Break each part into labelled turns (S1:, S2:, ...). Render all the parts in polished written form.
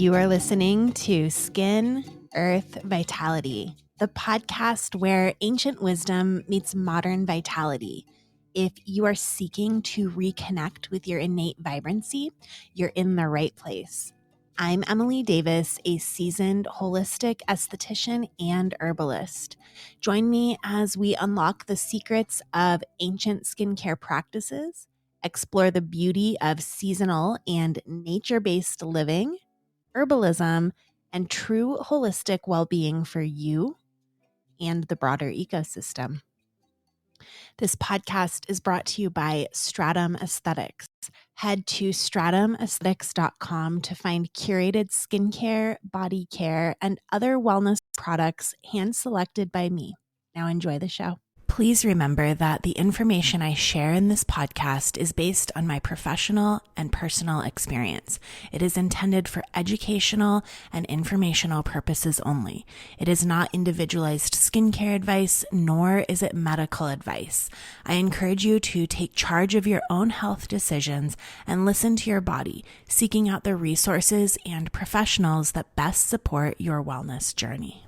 S1: You are listening to Skin, Earth, Vitality, the podcast where ancient wisdom meets modern vitality. If you are seeking to reconnect with your innate vibrancy, you're in the right place. I'm Emily Davis, a seasoned holistic esthetician and herbalist. Join me as we unlock the secrets of ancient skincare practices, explore the beauty of seasonal and nature-based living, herbalism, and true holistic well-being for you and the broader ecosystem. This podcast is brought to you by Stratum Aesthetics. Head to stratumaesthetics.com to find curated skincare, body care, and other wellness products hand-selected by me. Now enjoy the show. Please remember that the information I share in this podcast is based on my professional and personal experience. It is intended for educational and informational purposes only. It is not individualized skincare advice, nor is it medical advice. I encourage you to take charge of your own health decisions and listen to your body, seeking out the resources and professionals that best support your wellness journey.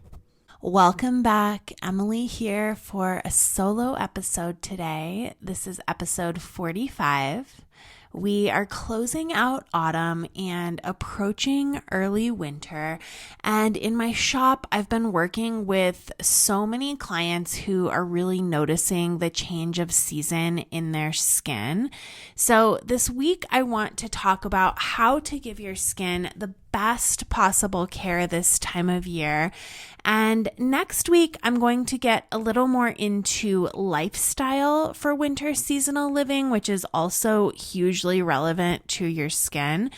S1: Welcome back. Emily here for a solo episode today. This is episode 45. We are closing out autumn and approaching early winter. And in my shop, I've been working with so many clients who are really noticing the change of season in their skin. So this week, I want to talk about how to give your skin the best possible care this time of year. And next week, I'm going to get a little more into lifestyle for winter seasonal living, which is also hugely relevant to your skin.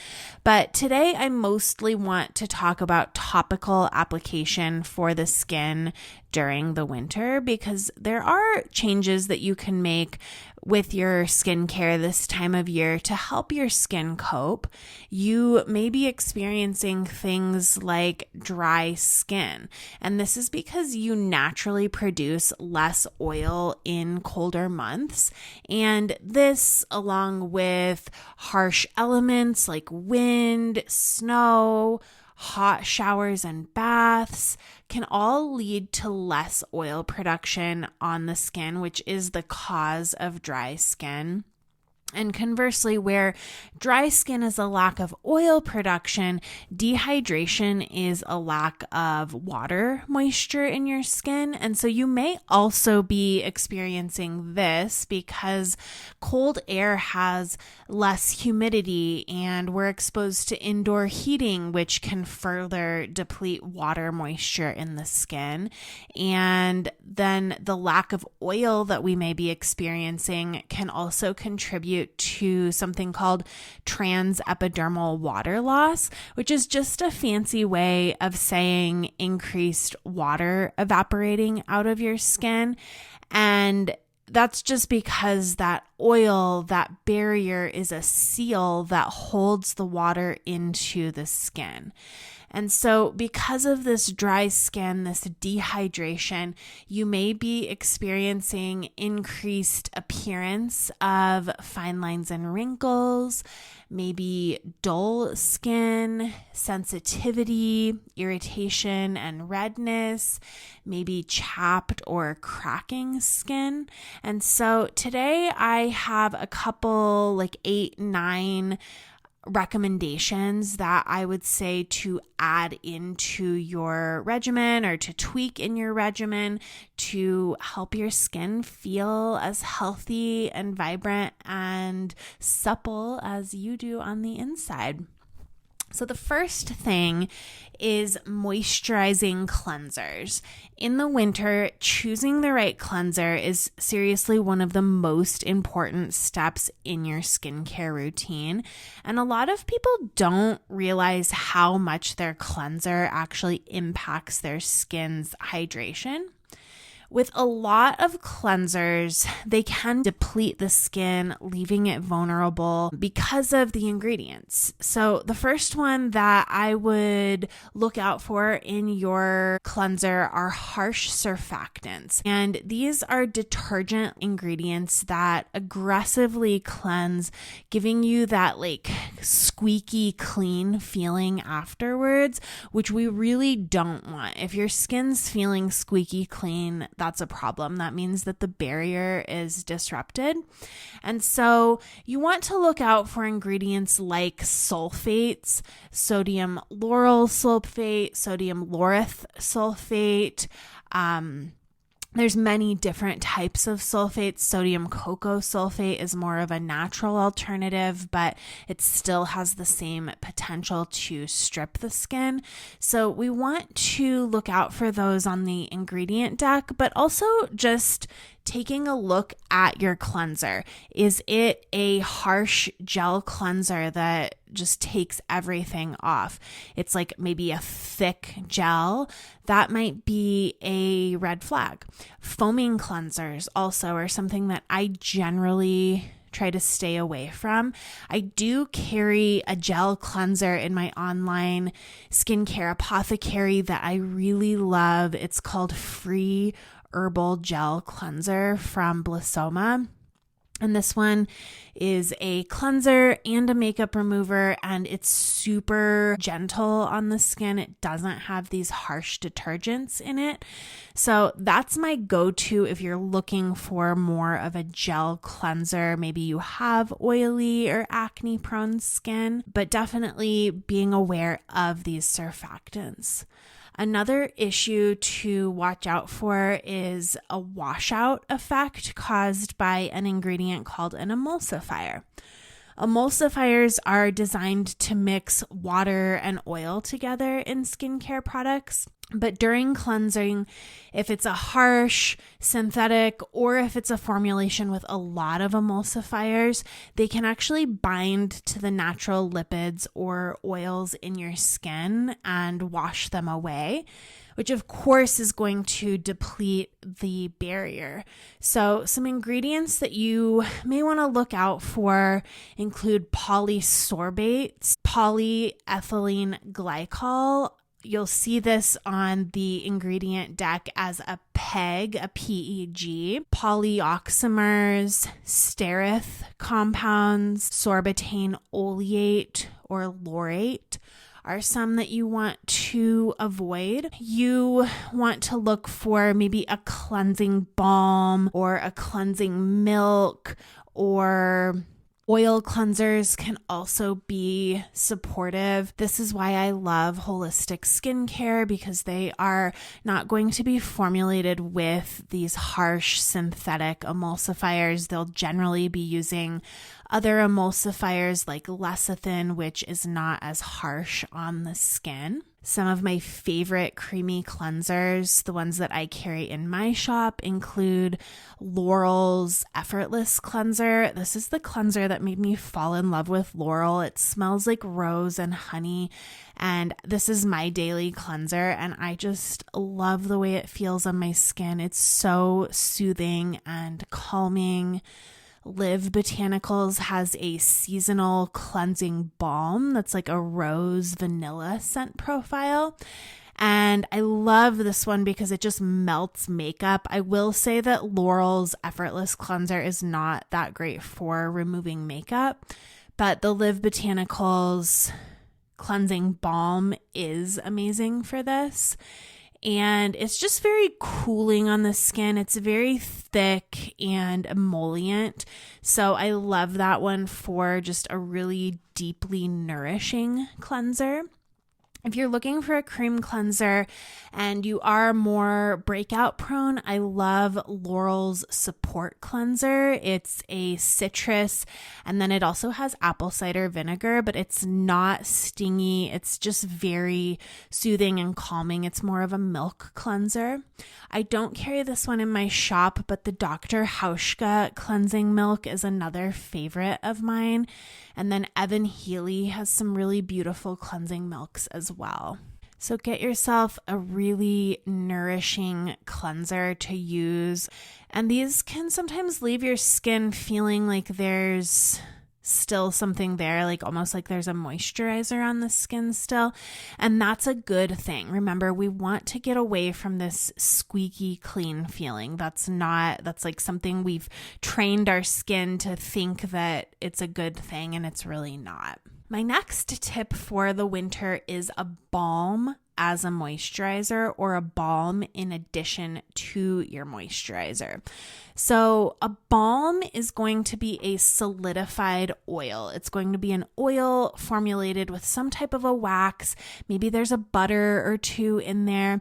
S1: But today, I mostly want to talk about topical application for the skin during the winter, because there are changes that you can make with your skincare this time of year to help your skin cope. You may be experiencing things like dry skin, and this is because you naturally produce less oil in colder months. And this, along with harsh elements like wind, snow, hot showers and baths, can all lead to less oil production on the skin, which is the cause of dry skin. And conversely, where dry skin is a lack of oil production, dehydration is a lack of water moisture in your skin. And so you may also be experiencing this because cold air has less humidity and we're exposed to indoor heating, which can further deplete water moisture in the skin. And then the lack of oil that we may be experiencing can also contribute to something called transepidermal water loss, which is just a fancy way of saying increased water evaporating out of your skin. And that's just because that oil, that barrier, is a seal that holds the water into the skin. And so because of this dry skin, this dehydration, you may be experiencing increased appearance of fine lines and wrinkles, maybe dull skin, sensitivity, irritation and redness, maybe chapped or cracking skin. And so today I have a couple, like 8, 9 recommendations that I would say to add into your regimen or to tweak in your regimen to help your skin feel as healthy and vibrant and supple as you do on the inside. So the first thing is moisturizing cleansers. In the winter, choosing the right cleanser is seriously one of the most important steps in your skincare routine. And a lot of people don't realize how much their cleanser actually impacts their skin's hydration. With a lot of cleansers, they can deplete the skin, leaving it vulnerable because of the ingredients. So the first one that I would look out for in your cleanser are harsh surfactants. And these are detergent ingredients that aggressively cleanse, giving you that like squeaky clean feeling afterwards, which we really don't want. If your skin's feeling squeaky clean, that's a problem. That means that the barrier is disrupted. And so you want to look out for ingredients like sulfates, sodium lauryl sulfate, sodium laureth sulfate. There's many different types of sulfates. Sodium cocoa sulfate is more of a natural alternative, but it still has the same potential to strip the skin. So we want to look out for those on the ingredient deck, but also just taking a look at your cleanser. Is it a harsh gel cleanser that just takes everything off? It's like maybe a thick gel. That might be a red flag. Foaming cleansers also are something that I generally try to stay away from. I do carry a gel cleanser in my online skincare apothecary that I really love. It's called Free Herbal Gel Cleanser from Blissoma. And this one is a cleanser and a makeup remover, and it's super gentle on the skin. It doesn't have these harsh detergents in it. So that's my go-to if you're looking for more of a gel cleanser. Maybe you have oily or acne-prone skin, but definitely being aware of these surfactants. Another issue to watch out for is a washout effect caused by an ingredient called an emulsifier. Emulsifiers are designed to mix water and oil together in skincare products. But during cleansing, if it's a harsh, synthetic, or if it's a formulation with a lot of emulsifiers, they can actually bind to the natural lipids or oils in your skin and wash them away, which of course is going to deplete the barrier. So some ingredients that you may want to look out for include polysorbates, polyethylene glycol. You'll see this on the ingredient deck as a PEG, a PEG, polyoximers, steareth compounds, sorbitane oleate or laurate are some that you want to avoid. You want to look for maybe a cleansing balm or a cleansing milk, or oil cleansers can also be supportive. This is why I love holistic skincare, because they are not going to be formulated with these harsh synthetic emulsifiers. They'll generally be using other emulsifiers like lecithin, which is not as harsh on the skin. Some of my favorite creamy cleansers, the ones that I carry in my shop, include Laurel's Effortless Cleanser. This is the cleanser that made me fall in love with Laurel. It smells like rose and honey, and this is my daily cleanser, and I just love the way it feels on my skin. It's so soothing and calming. Live Botanicals has a seasonal cleansing balm that's like a rose vanilla scent profile. And I love this one because it just melts makeup. I will say that Laurel's Effortless Cleanser is not that great for removing makeup, but the Live Botanicals cleansing balm is amazing for this. And it's just very cooling on the skin. It's very thick and emollient. So I love that one for just a really deeply nourishing cleanser. If you're looking for a cream cleanser and you are more breakout prone, I love Laurel's Support Cleanser. It's a citrus, and then it also has apple cider vinegar, but it's not stingy. It's just very soothing and calming. It's more of a milk cleanser. I don't carry this one in my shop, but the Dr. Hauschka cleansing milk is another favorite of mine. And then Evan Healy has some really beautiful cleansing milks as well. So get yourself a really nourishing cleanser to use. And these can sometimes leave your skin feeling like there's still something there, like almost like there's a moisturizer on the skin still. And that's a good thing. Remember, we want to get away from this squeaky clean feeling. That's like something we've trained our skin to think that it's a good thing, and it's really not. My next tip for the winter is a balm as a moisturizer, or a balm in addition to your moisturizer. So a balm is going to be a solidified oil. It's going to be an oil formulated with some type of a wax. Maybe there's a butter or two in there.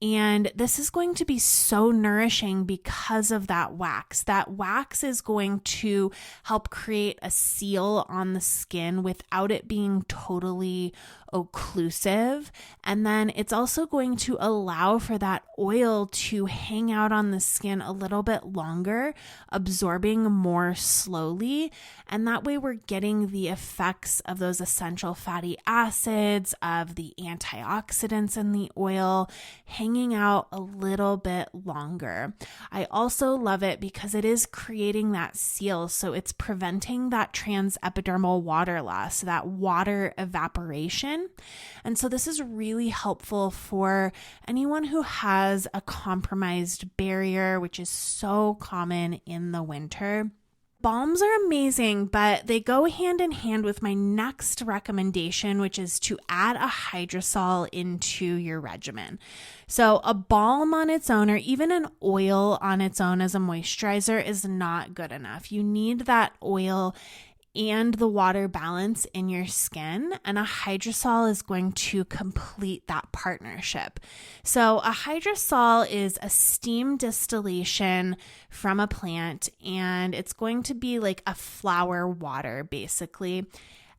S1: And this is going to be so nourishing because of that wax. That wax is going to help create a seal on the skin without it being totally occlusive. And then it's also going to allow for that oil to hang out on the skin a little bit longer, absorbing more slowly. And that way we're getting the effects of those essential fatty acids, of the antioxidants in the oil, hanging out a little bit longer. I also love it because it is creating that seal. So it's preventing that transepidermal water loss, that water evaporation. And so this is really helpful for anyone who has a compromised barrier, which is so common in the winter. Balms are amazing, but they go hand in hand with my next recommendation, which is to add a hydrosol into your regimen. So a balm on its own, or even an oil on its own as a moisturizer, is not good enough. You need that oil and the water balance in your skin, and a hydrosol is going to complete that partnership. So a hydrosol is a steam distillation from a plant, and it's going to be like a flower water basically.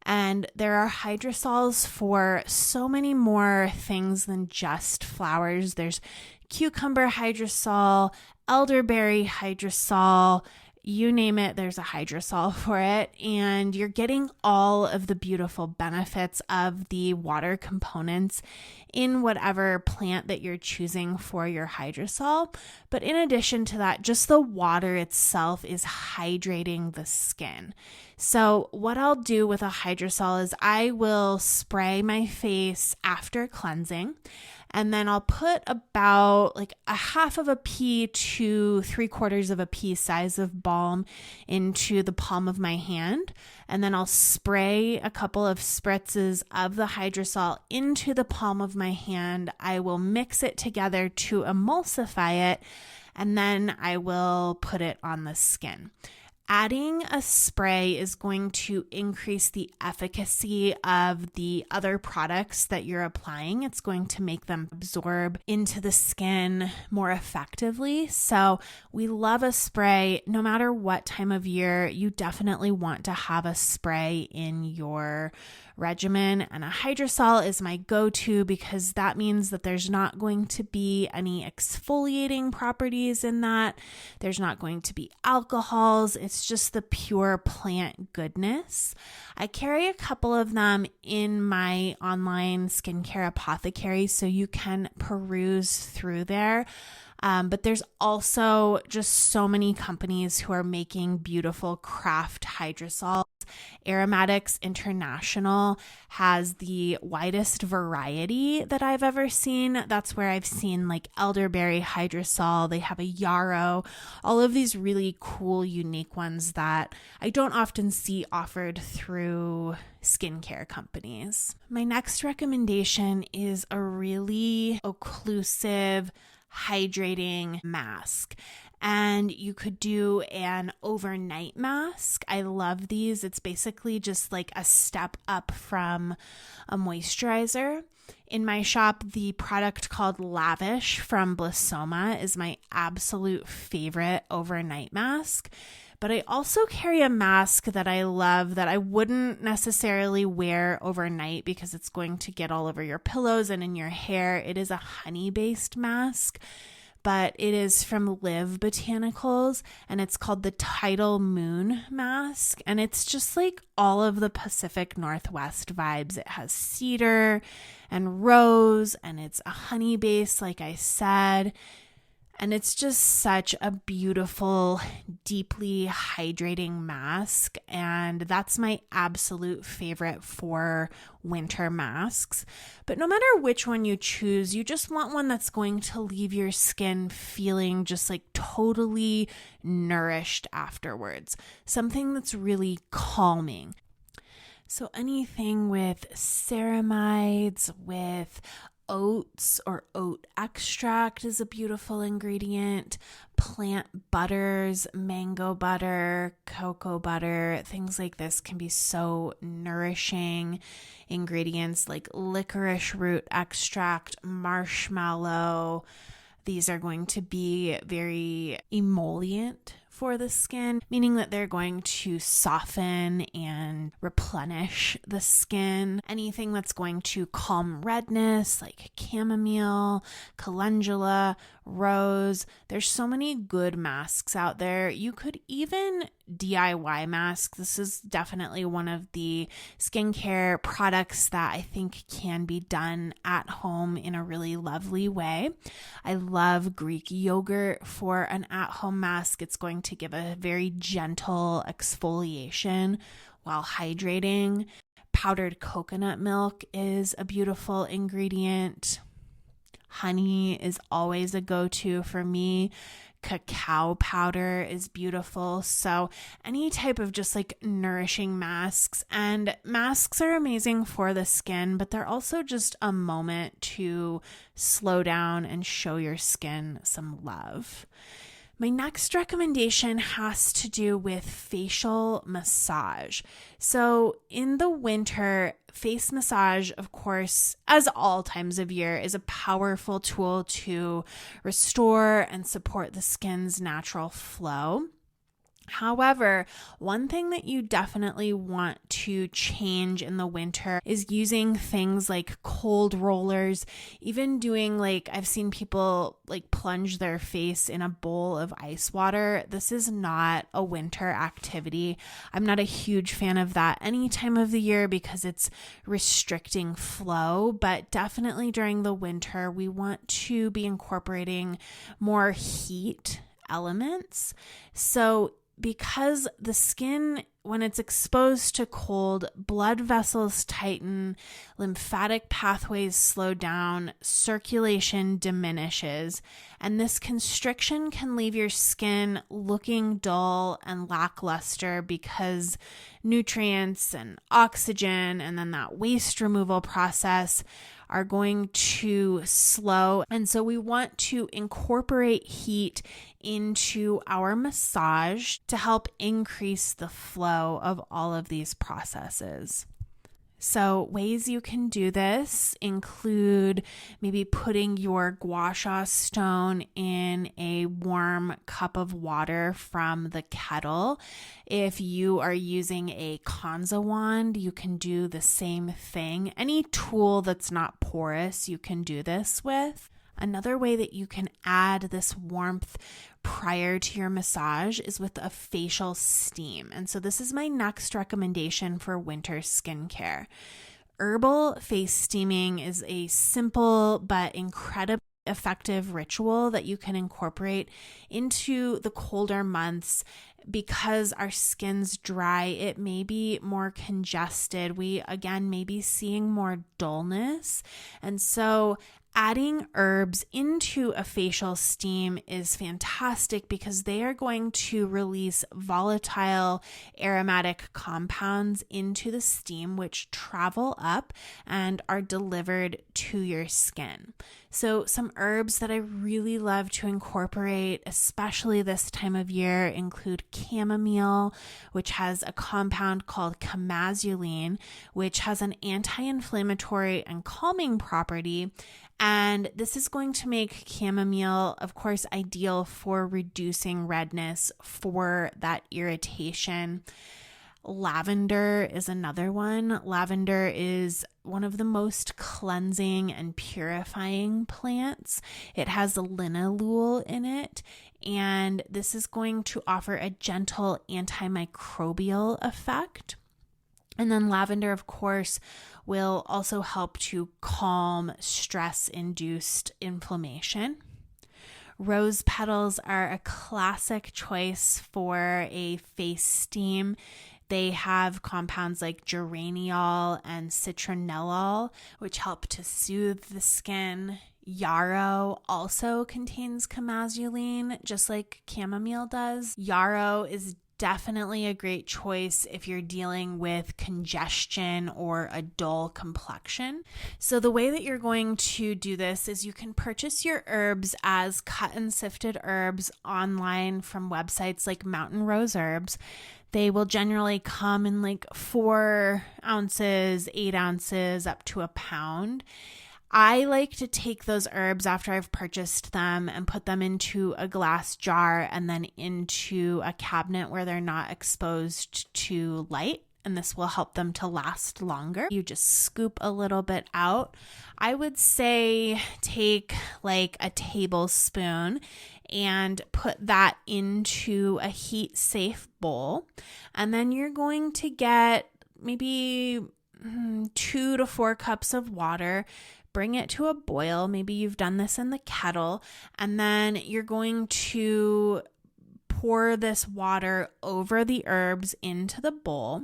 S1: And there are hydrosols for so many more things than just flowers. There's cucumber hydrosol, elderberry hydrosol, you name it, there's a hydrosol for it, and you're getting all of the beautiful benefits of the water components in whatever plant that you're choosing for your hydrosol. But in addition to that, just the water itself is hydrating the skin. So what I'll do with a hydrosol is I will spray my face after cleansing, and then I'll put about like a half of a pea to 3/4 of a pea size of balm into the palm of my hand. And then I'll spray a couple of spritzes of the hydrosol into the palm of my hand. I will mix it together to emulsify it, and then I will put it on the skin. Adding a spray is going to increase the efficacy of the other products that you're applying. It's going to make them absorb into the skin more effectively. So we love a spray. No matter what time of year, you definitely want to have a spray in your regimen, and a hydrosol is my go-to because that means that there's not going to be any exfoliating properties in that. There's not going to be alcohols. It's just the pure plant goodness. I carry a couple of them in my online skincare apothecary, so you can peruse through there. But there's also just so many companies who are making beautiful craft hydrosols. Aromatics International has the widest variety that I've ever seen. That's where I've seen like elderberry hydrosol. They have a yarrow, all of these really cool, unique ones that I don't often see offered through skincare companies. My next recommendation is a really occlusive, hydrating mask. And you could do an overnight mask. I love these. It's basically just like a step up from a moisturizer. In my shop, the product called Lavish from Blissoma is my absolute favorite overnight mask. But I also carry a mask that I love that I wouldn't necessarily wear overnight because it's going to get all over your pillows and in your hair. It is a honey-based mask. but it is from Live Botanicals, and it's called the Tidal Moon Mask. And it's just like all of the Pacific Northwest vibes. It has cedar and rose, and it's a honey base, like I said. And it's just such a beautiful, deeply hydrating mask. And that's my absolute favorite for winter masks. But no matter which one you choose, you just want one that's going to leave your skin feeling just like totally nourished afterwards. Something that's really calming. So anything with ceramides, with oats or oat extract is a beautiful ingredient. Plant butters, mango butter, cocoa butter, things like this can be so nourishing. Ingredients like licorice root extract, marshmallow. These are going to be very emollient for the skin, meaning that they're going to soften and replenish the skin. Anything that's going to calm redness, like chamomile, calendula, rose. There's so many good masks out there. You could even DIY mask. This is definitely one of the skincare products that I think can be done at home in a really lovely way. I love Greek yogurt for an at-home mask. It's going to give a very gentle exfoliation while hydrating. Powdered coconut milk is a beautiful ingredient. Honey is always a go-to for me. Cacao powder is beautiful. So any type of just like nourishing masks, and masks are amazing for the skin, but they're also just a moment to slow down and show your skin some love. My next recommendation has to do with facial massage. So in the winter, face massage, of course, as all times of year, is a powerful tool to restore and support the skin's natural flow. However, one thing that you definitely want to change in the winter is using things like cold rollers, even doing I've seen people plunge their face in a bowl of ice water. This is not a winter activity. I'm not a huge fan of that any time of the year because it's restricting flow, but definitely during the winter, we want to be incorporating more heat elements. So because the skin, when it's exposed to cold, blood vessels tighten, lymphatic pathways slow down, circulation diminishes, and this constriction can leave your skin looking dull and lackluster because nutrients and oxygen and then that waste removal process are going to slow. And so we want to incorporate heat into our massage to help increase the flow of all of these processes. So ways you can do this include maybe putting your gua sha stone in a warm cup of water from the kettle. If you are using a Kanza wand, you can do the same thing. Any tool that's not porous, you can do this with. Another way that you can add this warmth prior to your massage is with a facial steam. And so this is my next recommendation for winter skincare. Herbal face steaming is a simple but incredibly effective ritual that you can incorporate into the colder months. Because our skin's dry, it may be more congested. We, again, may be seeing more dullness. And so adding herbs into a facial steam is fantastic because they are going to release volatile aromatic compounds into the steam, which travel up and are delivered to your skin. So some herbs that I really love to incorporate, especially this time of year, include chamomile, which has a compound called chamazulene, which has an anti-inflammatory and calming property. And this is going to make chamomile, of course, ideal for reducing redness, for that irritation. Lavender is another one. Lavender is one of the most cleansing and purifying plants. It has linalool in it, and this is going to offer a gentle antimicrobial effect. And then lavender, of course, will also help to calm stress-induced inflammation. Rose petals are a classic choice for a face steam. They have compounds like geraniol and citronellol, which help to soothe the skin. Yarrow also contains chamazulene, just like chamomile does. Yarrow is definitely a great choice if you're dealing with congestion or a dull complexion. So the way that you're going to do this is you can purchase your herbs as cut and sifted herbs online from websites like Mountain Rose Herbs. They will generally come in like 4 ounces, 8 ounces, up to a pound. I like to take those herbs after I've purchased them and put them into a glass jar and then into a cabinet where they're not exposed to light, and this will help them to last longer. You just scoop a little bit out. I would say take like a tablespoon and put that into a heat-safe bowl, and then you're going to get maybe 2 to 4 cups of water. Bring it to a boil. Maybe you've done this in the kettle, and then you're going to pour this water over the herbs into the bowl.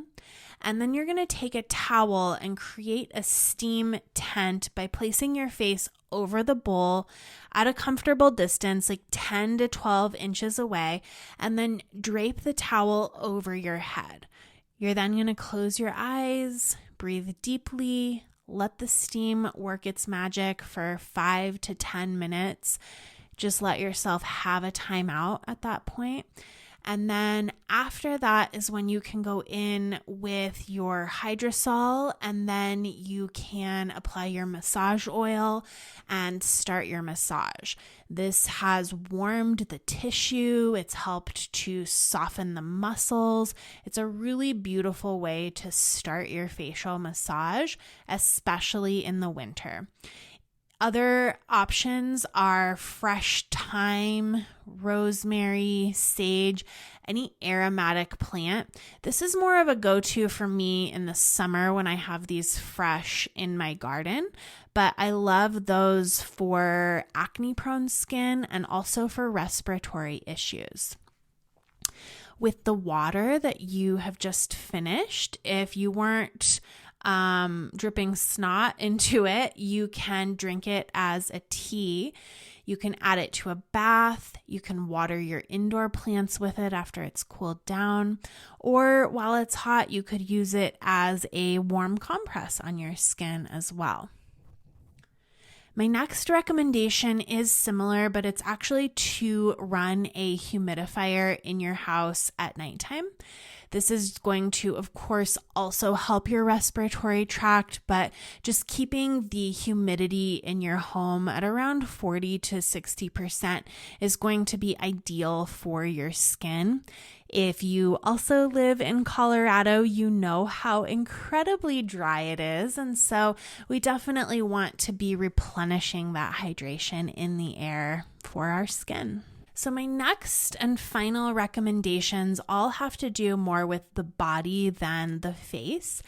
S1: And then you're going to take a towel and create a steam tent by placing your face over the bowl at a comfortable distance, like 10 to 12 inches away, and then drape the towel over your head. You're then going to close your eyes, breathe deeply, let the steam work its magic for 5 to 10 minutes. Just let yourself have a timeout at that point. And then after that is when you can go in with your hydrosol, and then you can apply your massage oil and start your massage. This has warmed the tissue. It's helped to soften the muscles. It's a really beautiful way to start your facial massage, especially in the winter. Other options are fresh thyme, rosemary, sage, any aromatic plant. This is more of a go-to for me in the summer when I have these fresh in my garden, but I love those for acne-prone skin and also for respiratory issues. With the water that you have just finished, if you weren't dripping snot into it, you can drink it as a tea. You can add it to a bath. You can water your indoor plants with it after it's cooled down. Or while it's hot, you could use it as a warm compress on your skin as well. My next recommendation is similar, but it's actually to run a humidifier in your house at nighttime. This is going to, of course, also help your respiratory tract, but just keeping the humidity in your home at around 40 to 60% is going to be ideal for your skin. If you also live in Colorado, you know how incredibly dry it is, and so we definitely want to be replenishing that hydration in the air for our skin. So my next and final recommendations all have to do more with the body than the face.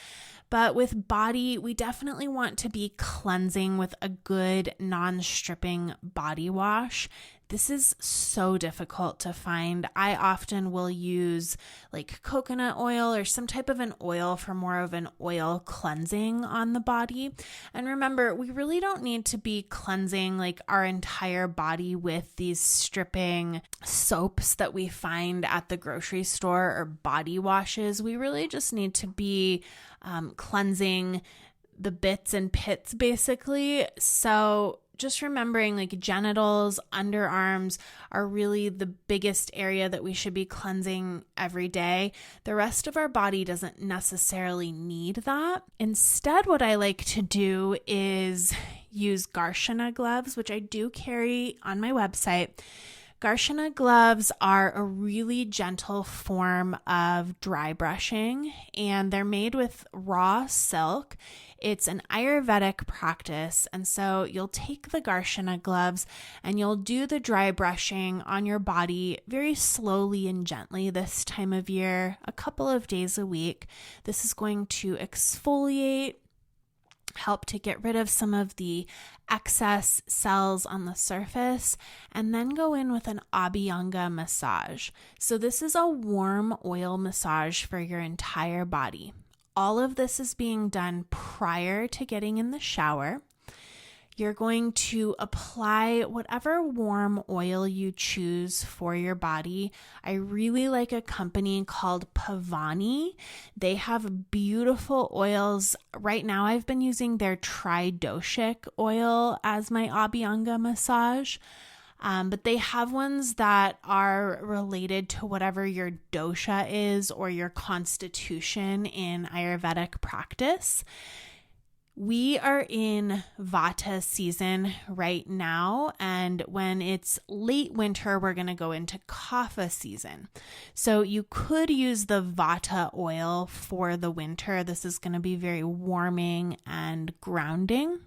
S1: But with body, we definitely want to be cleansing with a good non-stripping body wash. This is so difficult to find. I often will use like coconut oil or some type of an oil for more of an oil cleansing on the body. And remember, we really don't need to be cleansing like our entire body with these stripping soaps that we find at the grocery store or body washes. We really just need to be cleansing the bits and pits basically. So just remembering like genitals, underarms are really the biggest area that we should be cleansing every day. The rest of our body doesn't necessarily need that. Instead, what I like to do is use Garshana gloves, which I do carry on my website. Garshana gloves are a really gentle form of dry brushing, and they're made with raw silk. It's an Ayurvedic practice, and so you'll take the Garshana gloves and you'll do the dry brushing on your body very slowly and gently this time of year, a couple of days a week. This is going to exfoliate, help to get rid of some of the excess cells on the surface, and then go in with an Abhyanga massage. So this is a warm oil massage for your entire body. All of this is being done prior to getting in the shower. You're going to apply whatever warm oil you choose for your body. I really like a company called Pavani. They have beautiful oils. Right now, I've been using their Tridoshic oil as my Abhyanga massage. But they have ones that are related to whatever your dosha is or your constitution in Ayurvedic practice. We are in Vata season right now, and when it's late winter, we're going to go into Kapha season. So you could use the Vata oil for the winter. This is going to be very warming and grounding.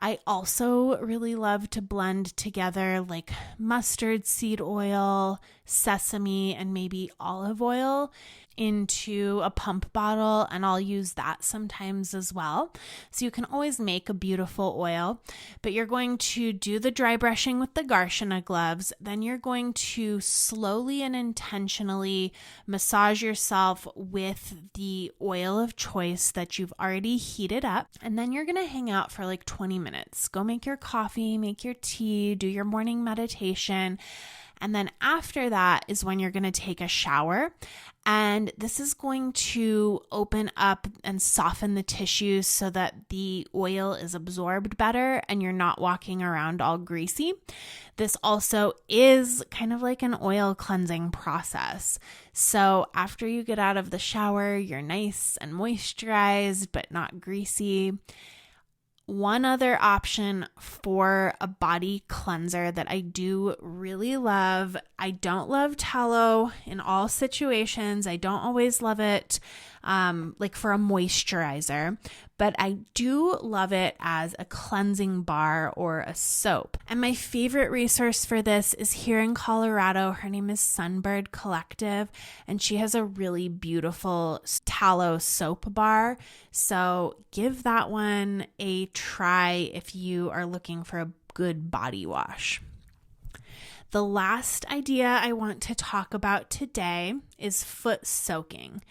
S1: I also really love to blend together like mustard seed oil, sesame, and maybe olive oil into a pump bottle, and I'll use that sometimes as well. So you can always make a beautiful oil, but you're going to do the dry brushing with the Garshana gloves. Then you're going to slowly and intentionally massage yourself with the oil of choice that you've already heated up. And then you're going to hang out for like 20 minutes. Go make your coffee, make your tea, do your morning meditation. And then after that is when you're going to take a shower. And this is going to open up and soften the tissues so that the oil is absorbed better and you're not walking around all greasy. This also is kind of like an oil cleansing process. So after you get out of the shower, you're nice and moisturized, but not greasy. One other option for a body cleanser that I do really love, I don't love tallow in all situations. I don't always love it like for a moisturizer, but I do love it as a cleansing bar or a soap. And my favorite resource for this is here in Colorado. Her name is Sunbird Collective, and she has a really beautiful tallow soap bar. So give that one a try if you are looking for a good body wash. The last idea I want to talk about today is foot soaking.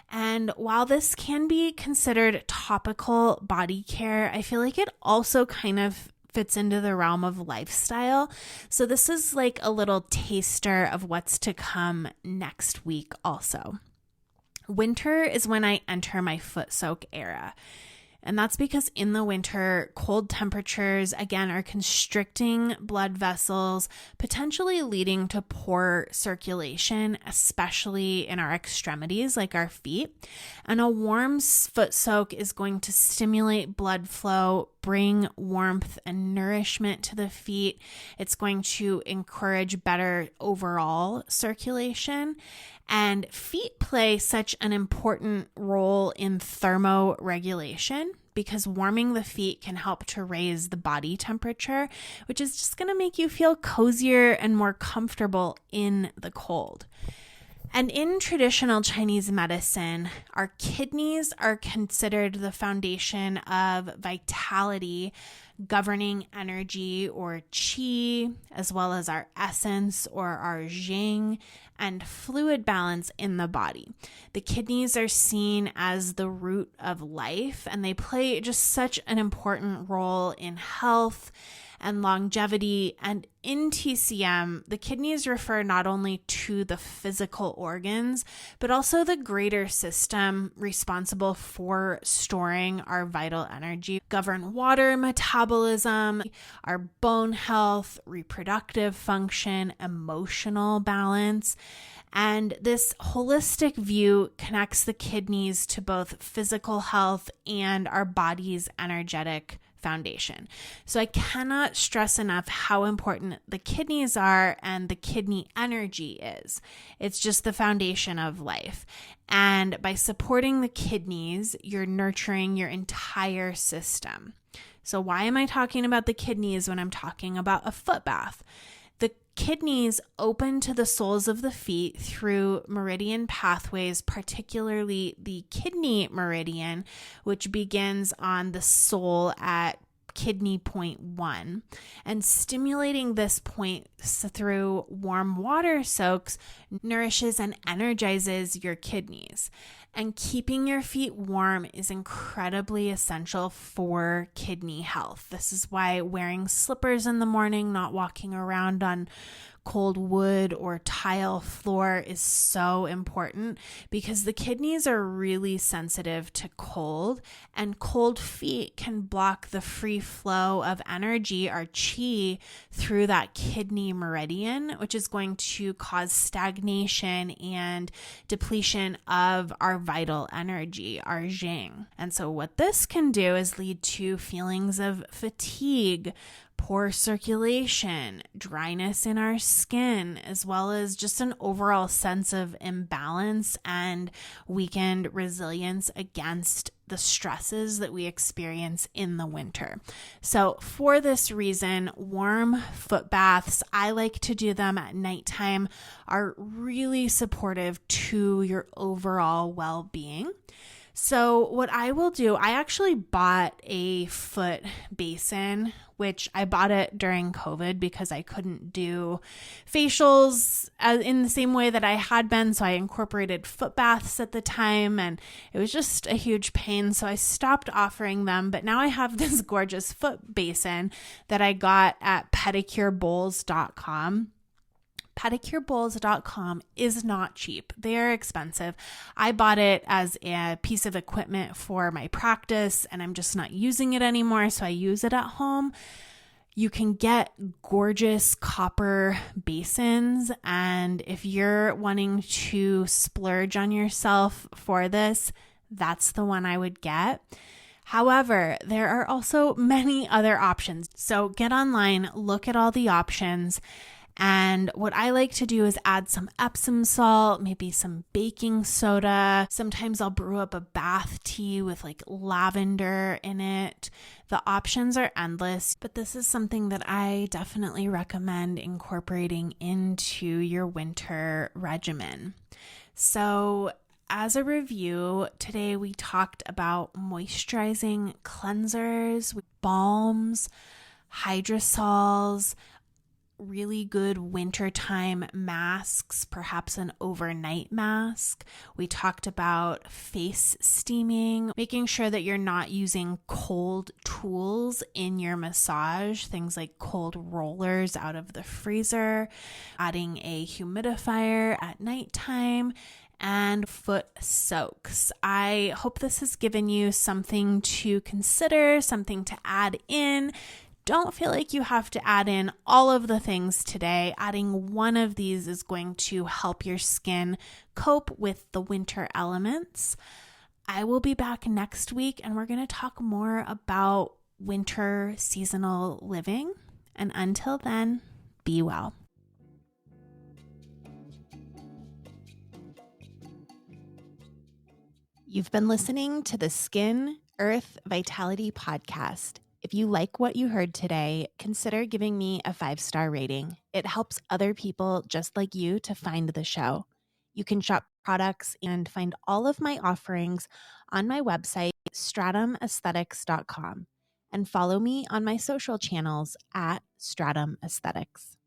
S1: And while this can be considered topical body care, I feel like it also kind of fits into the realm of lifestyle. So this is like a little taster of what's to come next week also. Winter is when I enter my foot soak era. And that's because in the winter, cold temperatures, again, are constricting blood vessels, potentially leading to poor circulation, especially in our extremities, like our feet. And a warm foot soak is going to stimulate blood flow, bring warmth and nourishment to the feet. It's going to encourage better overall circulation. And feet play such an important role in thermoregulation because warming the feet can help to raise the body temperature, which is just going to make you feel cozier and more comfortable in the cold. And in traditional Chinese medicine, our kidneys are considered the foundation of vitality, governing energy or qi, as well as our essence or our jing, and fluid balance in the body. The kidneys are seen as the root of life, and they play just such an important role in health and longevity. And in TCM, the kidneys refer not only to the physical organs, but also the greater system responsible for storing our vital energy, govern water metabolism, our bone health, reproductive function, emotional balance. And this holistic view connects the kidneys to both physical health and our body's energetic foundation. So I cannot stress enough how important the kidneys are and the kidney energy is. It's just the foundation of life. And by supporting the kidneys, you're nurturing your entire system. So why am I talking about the kidneys when I'm talking about a foot bath? The kidneys open to the soles of the feet through meridian pathways, particularly the kidney meridian, which begins on the sole at kidney point 1. And stimulating this point through warm water soaks nourishes and energizes your kidneys. And keeping your feet warm is incredibly essential for kidney health. This is why wearing slippers in the morning, not walking around on cold wood or tile floor is so important, because the kidneys are really sensitive to cold, and cold feet can block the free flow of energy, our qi, through that kidney meridian, which is going to cause stagnation and depletion of our vital energy, our yang. And so what this can do is lead to feelings of fatigue, poor circulation, dryness in our skin, as well as just an overall sense of imbalance and weakened resilience against the stresses that we experience in the winter. So for this reason, warm foot baths, I like to do them at nighttime, are really supportive to your overall well-being. So what I will do, I actually bought a foot basin, which I bought it during COVID because I couldn't do facials in the same way that I had been. So I incorporated foot baths at the time, and it was just a huge pain. So I stopped offering them. But now I have this gorgeous foot basin that I got at pedicurebowls.com. Pedicurebowls.com is not cheap. They're expensive. I bought it as a piece of equipment for my practice, and I'm just not using it anymore, so I use it at home. You can get gorgeous copper basins, and if you're wanting to splurge on yourself for this, that's the one I would get. However, there are also many other options. So get online, look at all the options. And what I like to do is add some Epsom salt, maybe some baking soda. Sometimes I'll brew up a bath tea with like lavender in it. The options are endless, but this is something that I definitely recommend incorporating into your winter regimen. So as a review, today we talked about moisturizing cleansers, balms, hydrosols, really good wintertime masks, perhaps an overnight mask. We talked about face steaming, making sure that you're not using cold tools in your massage, things like cold rollers out of the freezer, adding a humidifier at nighttime, and foot soaks. I hope this has given you something to consider, something to add in. Don't feel like you have to add in all of the things today. Adding one of these is going to help your skin cope with the winter elements. I will be back next week, and we're going to talk more about winter seasonal living. And until then, be well. You've been listening to the Skin Earth Vitality Podcast. If you like what you heard today, consider giving me a 5-star rating. It helps other people just like you to find the show. You can shop products and find all of my offerings on my website, stratumaesthetics.com, and follow me on my social channels at Stratum Aesthetics.